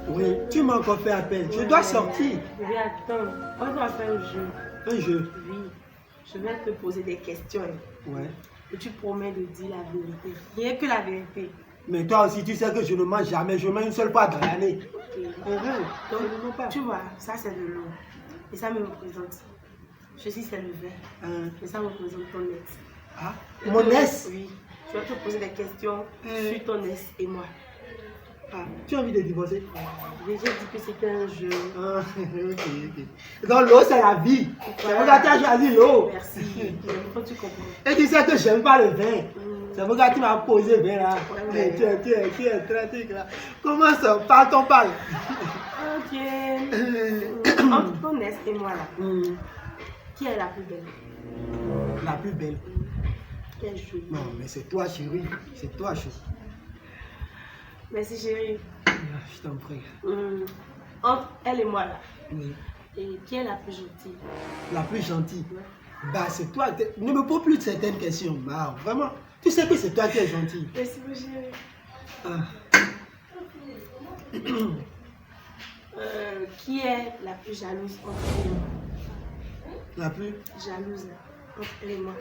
Oui, tu m'as encore fait appel. Je dois sortir. Oui, attends. On doit faire un jeu. Un jeu? Oui. Je vais te poser des questions. Ouais. Et tu promets de dire la vérité. Rien que la vérité. Mais toi aussi, tu sais que je ne mange jamais. Je mange une seule fois dans l'année. Ok. Donc, je ne mange pas. Tu vois, ça c'est de l'eau. Et ça me représente. Ceci c'est le vin. Et ça me représente ton ex. Ah, mon ex? Oui. Je vais te poser des questions sur ton ex et moi. Ah, tu as envie de divorcer? J'ai dit que c'était un jeu. Ah, ok. Donc l'eau c'est la vie. C'est pourquoi tu as choisi l'eau. Merci. Quand tu comprends. Et tu sais que j'aime pas le vin. C'est pourquoi tu m'as posé vin là. Ouais. Tu es tragique là. Comment ça? Parle-t-on parle? Ok. Entre ton ex et moi là, qui est la plus belle? La plus belle? Quelle chose? Non, mais c'est toi chérie. C'est toi chérie. Merci chérie. Je t'en prie. Entre elle et moi là. Oui. Et qui est la plus gentille? La plus gentille? Ouais. Bah c'est toi. Ne me pose plus de certaines questions. Bah, vraiment. Tu sais que c'est toi qui es gentille. Merci mon chéri. Qui est la plus jalouse entre elle et moi? La plus? Jalouse là, entre elle et moi.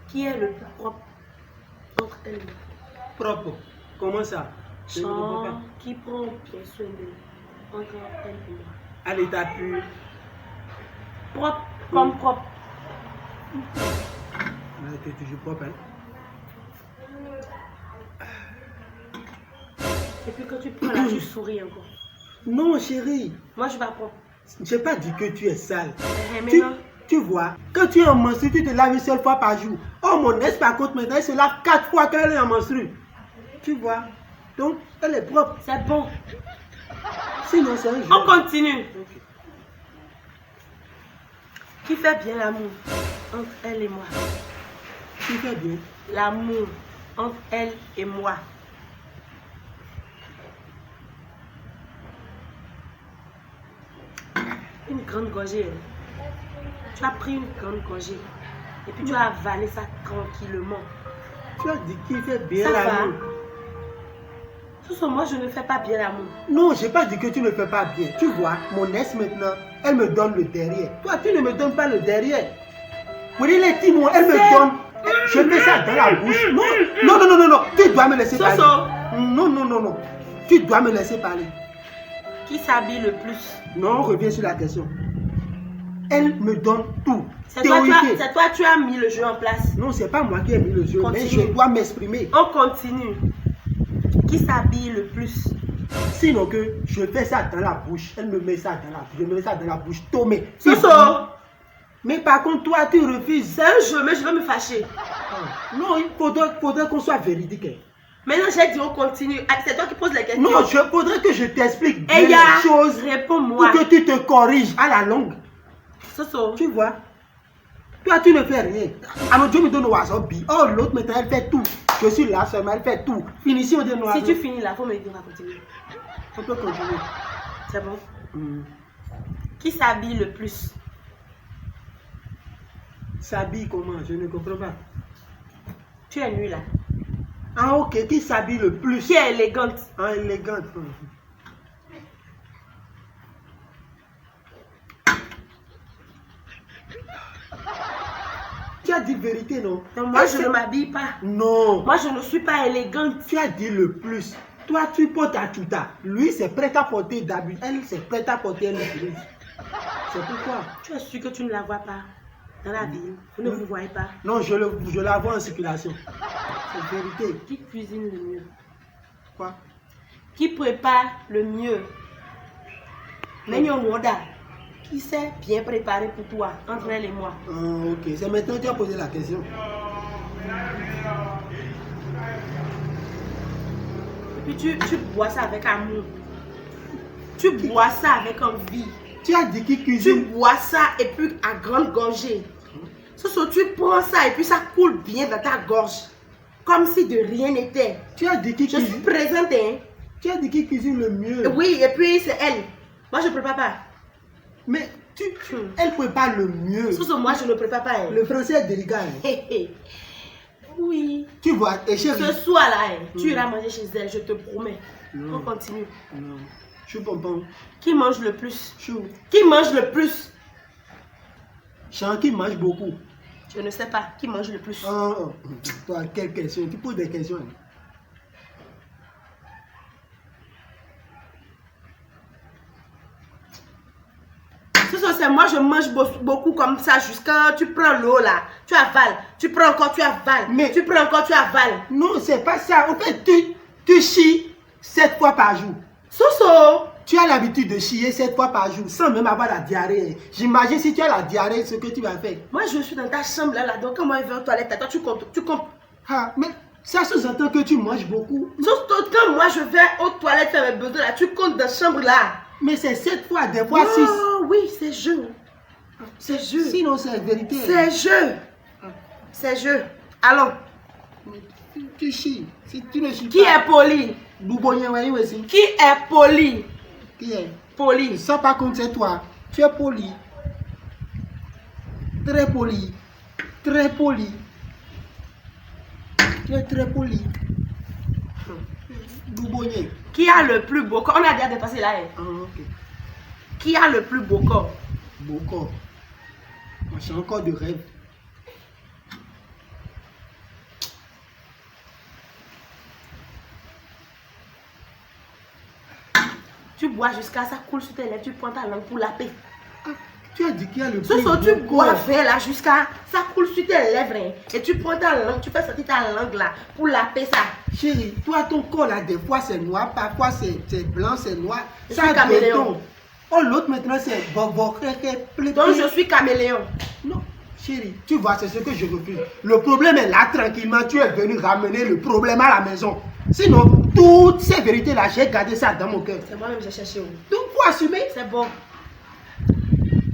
Qui est le plus propre entre elle et moi? Propre. Comment ça? Je ne comprends pas. Qui prend bien soin de entre elle et moi? À l'état pur. Propre comme propre. Tu es toujours propre, hein? Et puis quand tu prends là, tu souris encore. Non, chérie. Moi, je suis pas propre. Je n'ai pas dit que tu es sale. Mais non. Tu vois, quand tu es en menstru, tu te laves une seule fois par jour. Oh, mon ex, par contre, maintenant, elle se lave 4 fois quand elle est en menstru. Tu vois? Donc, elle est propre. C'est bon. Sinon, c'est un jeu. On continue. Okay. Qui fait bien l'amour entre elle et moi? Qui fait bien l'amour entre elle et moi? Une grande gorgée. Tu as pris une grande gorgée et puis tu as avalé ça tranquillement. Tu as dit qui fait bien l'amour. Moi, je ne fais pas bien l'amour. Non, je n'ai pas dit que tu ne fais pas bien. Tu vois, mon ex maintenant, elle me donne le derrière. Toi, tu ne me donnes pas le derrière. Pour les timons, elle me donne. Je mets ça dans la bouche. Non. Tu dois me laisser parler. Non. Tu dois me laisser parler. Qui s'habille le plus? Non, on revient sur la question. Elle me donne tout. C'est toi, tu as mis le jeu en place. Non, c'est pas moi qui ai mis le jeu, mais je dois m'exprimer. On continue. Qui s'habille le plus? Sinon que je fais ça dans la bouche. Elle me met ça dans la bouche. Je me mets ça dans la bouche. Tomé. Mais par contre, toi, tu refuses. C'est un jeu, mais je vais me fâcher. Non, il faudrait qu'on soit véridique. Maintenant, j'ai dit on continue. C'est toi qui poses les questions. Non, il faudrait que je t'explique bien les choses. Réponds-moi. Pour que tu te corriges à la longue. Tu vois? Toi, tu ne fais rien. Alors, Dieu me donne wasabi. Oh, l'autre maintenant, elle fait tout. Je suis là seulement, elle fait tout. Finition de noir. Si tu finis là, il faut me dire, on va continuer. On peut continuer. C'est bon? Qui s'habille le plus? S'habille comment? Je ne comprends pas. Tu es nul là. Ah, ok. Qui s'habille le plus? Qui est élégante? Ah, élégante. Tu as dit vérité, non? Non, moi, je ne m'habille pas. Non. Moi, je ne suis pas élégante. Tu as dit le plus. Toi, tu portes à tuta. Lui, c'est prêt à porter d'habit. Elle, c'est prête à porter un utilise. C'est pourquoi. Tu es sûr que tu ne la vois pas dans la ville? Vous ne vous voyez pas? Non, je la vois en circulation. C'est vérité. Qui cuisine le mieux? Quoi? Qui prépare le mieux? Qui sait bien préparer pour toi, entre elle et moi? Ok, c'est maintenant que tu as posé la question. Et puis tu bois ça avec amour. Tu bois ça avec envie. Tu as dit qui cuisine? Tu bois ça et puis à grande gorgée. Tu prends ça et puis ça coule bien dans ta gorge. Comme si de rien n'était. Tu as dit qui cuisine? Je suis présente, hein? Tu as dit qui cuisine le mieux? Oui, et puis c'est elle. Moi, je ne prépare pas. Mais elle prépare le mieux. Soso, moi, je ne prépare pas. Hein. Le français est délicat. Hein. Oui. Tu vois, et chérie. Ce soir-là, hein, tu iras manger chez elle, je te promets. Non. On continue. Non. Je comprends. Qui mange le plus? Chou. Qui mange le plus? Chan qui mange beaucoup. Je ne sais pas. Qui mange le plus? Oh, toi, quelle question? Tu poses des questions. C'est moi, je mange beaucoup comme ça jusqu'à tu prends l'eau là, tu avales, tu prends encore, tu avales, mais tu prends encore, tu avales. Non, c'est pas ça. En fait, tu chies 7 fois par jour. Soso! Tu as l'habitude de chier 7 fois par jour sans même avoir la diarrhée. J'imagine si tu as la diarrhée, ce que tu vas faire. Moi, je suis dans ta chambre là, donc quand moi je vais aux toilettes, toi tu comptes. Ah, mais ça sous-entend que tu manges beaucoup. Sauf quand moi je vais aux toilettes faire mes besoins là, tu comptes dans la chambre là. Mais c'est 7 fois, des fois 6. Oh oui, c'est jeu. C'est jeu. Sinon, c'est vérité. C'est jeu. C'est jeu. Allons. Tu chies. Si tu ne chies Qui est poli? Qui Qui est poli? Qui est Poli. Ça, par contre, c'est toi. Tu es poli. Très poli. Très poli. Tu es très poli. Boubonnier. Qui a le plus beau corps? On a déjà dépassé là. Hein. Ah, ok. Qui a le plus beau corps? Beau corps. Moi, j'ai encore de rêve. Tu bois jusqu'à ça coule sur tes lèvres, tu prends ta langue pour laper. Ah, tu as dit qu'il y a le plus Soso, tu beau bois corps. vers là jusqu'à ça coule sur tes lèvres. Hein, et tu prends ta langue, tu fais sortir ta langue là pour laper ça. Chérie, toi, ton corps là, des fois c'est noir, parfois c'est blanc, c'est noir. Je Ça suis caméléon. détonne. Oh, l'autre maintenant c'est bobo, Donc je suis caméléon. Non, chérie, tu vois, c'est ce que je refuse. Le problème est là, tranquillement, tu es venu ramener le problème à la maison. Sinon, toutes ces vérités-là, j'ai gardé ça dans mon cœur. C'est moi-même que j'ai cherché. Oui. Donc, faut assumer. C'est bon.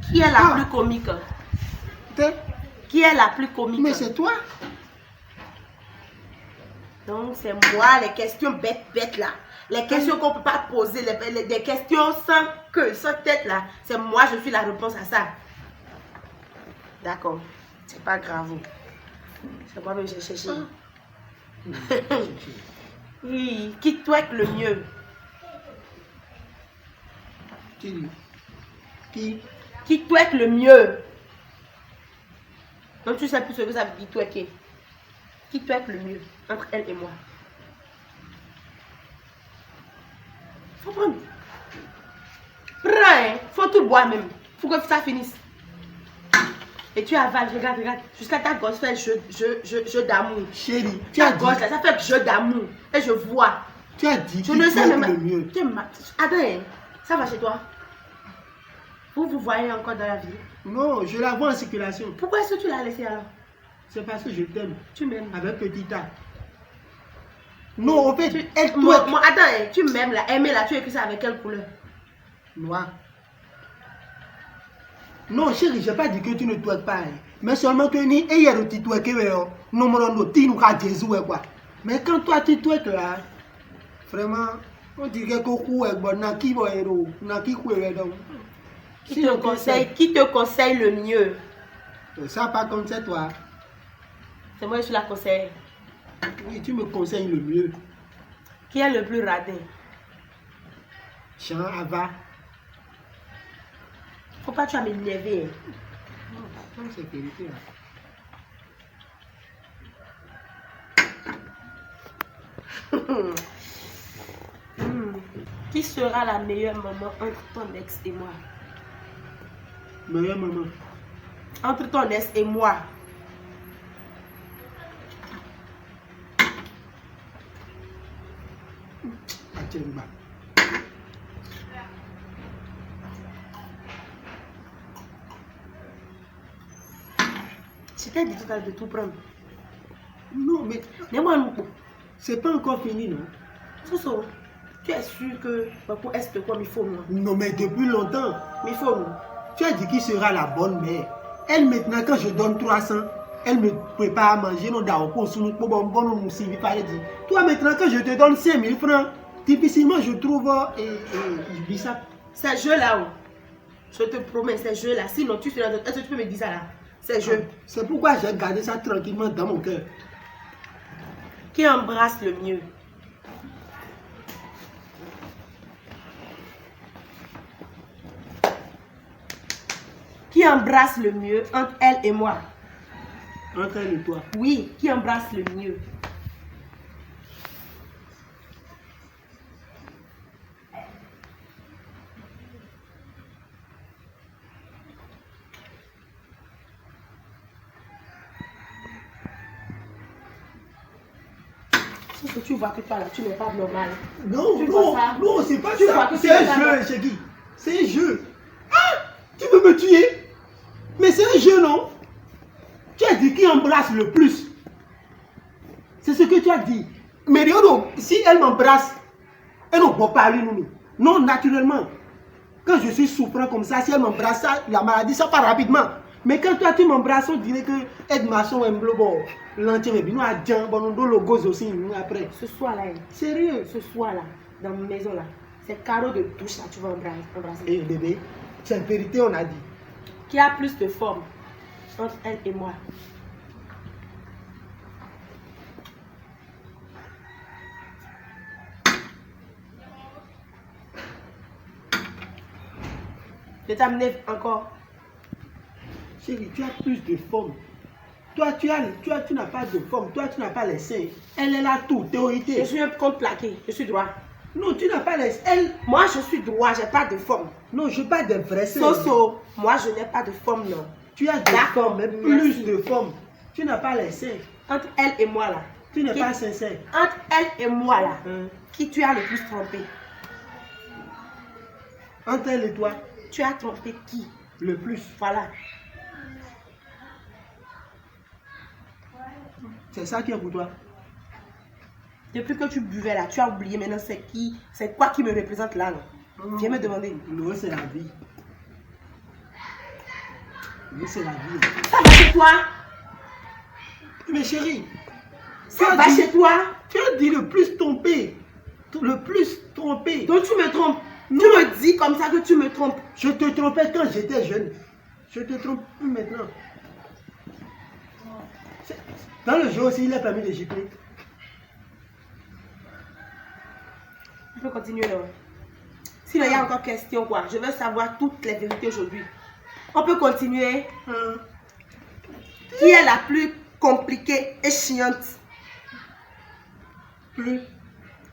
Qui est la plus comique? Qui est la plus comique? Mais c'est toi. Donc c'est moi, les questions bêtes là. Les questions qu'on ne peut pas poser, des questions sans queue, sans tête là. C'est moi, je suis la réponse à ça. D'accord. C'est pas grave. C'est moi-même que j'ai cherché. Oui, qui twerk le mieux? Qui twerk le mieux? Donc tu sais plus ce que ça veut dire twerker. Qui twerk le mieux entre elle et moi? Faut prendre. Prends, hein. Faut tout boire même. Faut que ça finisse. Et tu avales, regarde. Jusqu'à ta gorge fait jeu d'amour. Chérie, tu as dit. Gorge là, ça fait jeu d'amour. Et je vois. Tu as dit Je ne sais même le mieux. Attends, ça va chez toi? Vous voyez encore dans la vie? Non, je la vois en circulation. Pourquoi est-ce que tu l'as laissé alors? C'est parce que je t'aime. Tu m'aimes. Avec petit A. Non, en fait, elle Moi, attends, tu m'aimes là, aimer là, tu écris ça avec quelle couleur? Noir. Non, chérie, je n'ai pas dit que tu ne twerks pas. Mais seulement que ni hier tu twerks, non, quoi. Mais quand toi tu twerks là, vraiment, on dirait que tu es bon, Qui te conseille le mieux? Ça, par contre, c'est toi. C'est moi qui suis la conseillère. Oui, tu me conseilles le mieux. Qui est le plus radin? Jean Ava. Faut pas tu vas m'énerver. Non, c'est vérité. Qui sera la meilleure maman entre ton ex et moi? Meilleure maman. Entre ton ex et moi. Achemba. Je t'ai dit tout à l'heure de tout prendre. Non, mais Dis-moi un coup. c'est pas encore fini, non? Soso, tu es sûr que pour est de quoi il faut moi? Non, mais depuis longtemps. Il faut nous. Tu as dit qui sera la bonne mère. Elle, maintenant, quand je donne 300, elle me prépare à manger. Non, toi, maintenant, quand je te donne 5000 francs, difficilement je trouve ça. Ces jeux là-haut. Je te promets, ces jeux-là. Sinon, tu seras... Est-ce que tu peux me dire ça là? Ces jeux. C'est pourquoi j'ai gardé ça tranquillement dans mon cœur. Qui embrasse le mieux? Qui embrasse le mieux entre elle et moi? Entre elle et toi. Oui, qui embrasse le mieux? Parce que tu vois que toi là, tu n'es pas normal. Non, Tu vois ça? non, c'est pas Tu vois ça. que C'est tu un n'es pas jeu, Chéri. C'est un jeu. Ah, tu veux me tuer? Mais c'est un jeu, non? Tu as dit qui embrasse le plus. C'est ce que tu as dit. Mais regarde, si elle m'embrasse, elle ne va pas parler, nous. Non, naturellement. Quand je suis souffrant comme ça, si elle m'embrasse, la maladie, ça part rapidement. Mais quand toi, tu m'embrasses, on dirait que Ed Masson est bon. L'entier, mais nous, à Djan, bon, nous, le gosse aussi, nous, après. Ce soir là, Sérieux? ce soir là, dans ma maison là, c'est carreau de douche là, tu vas embrasser. Eh bébé, c'est la vérité, on a dit. Qui a plus de forme entre elle et moi? Je t'amène encore. Chérie, tu as plus de forme. Toi, tu n'as pas de forme. Toi, tu n'as pas les seins. Elle a tout, Je théorité. suis un compte plaqué, je suis droit. Non, tu n'as pas les seins. Moi je suis droit, j'ai pas de forme. Non, je parle des vrais seins. Soso, moi je n'ai pas de forme non. Tu as des D'accord, formes, mais merci. plus de forme. Tu n'as pas les seins. Entre elle et moi là. Tu n'es Qui- pas sincère. Entre elle et moi là, Hein? qui tu as le plus trompé? Entre elle et toi, Tu as trompé qui? le plus. Voilà. C'est ça qui est pour toi. Depuis que tu buvais là, tu as oublié maintenant c'est qui, c'est quoi qui me représente là. Non? Viens me demander. Non, c'est la vie. Oui, c'est la vie. Ça va chez toi? Mais chérie, Ça va chez toi? tu as dit le plus trompé. Le plus trompé. Donc tu me trompes. Non. Tu me dis comme ça que tu me trompes. Je te trompais quand j'étais jeune. Je te trompe plus maintenant. Dans le jeu aussi, il est permis de gifler. On peut continuer là. Sinon il y a encore question quoi. Je veux savoir toutes les vérités aujourd'hui. On peut continuer. Hein? Qui est la plus compliquée et chiante? Plus.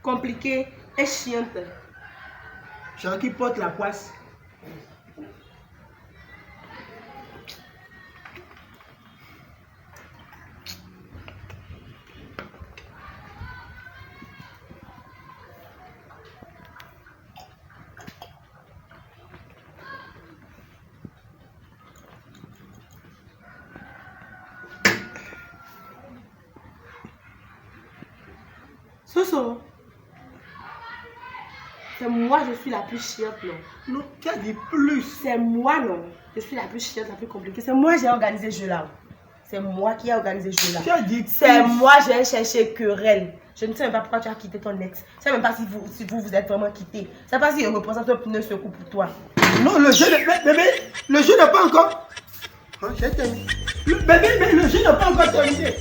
Compliquée et chiante. Jean qui porte la poisse. Soso. C'est moi, je suis la plus chiante, non? Non, tu as dit plus. C'est moi, non? Je suis la plus chiante, la plus compliquée. C'est moi, j'ai organisé ce jeu-là. C'est moi qui ai organisé ce jeu-là. Tu as dit C'est plus. moi, j'ai cherché querelle. Je ne sais même pas pourquoi tu as quitté ton ex. Je ne sais même pas si vous êtes vraiment quitté. Je ne sais pas s'il représente un pneu secours pour toi. Non, le jeu, bébé, le jeu n'est pas encore. Hein, j'ai terminé. Bébé, mais le jeu n'est pas encore terminé.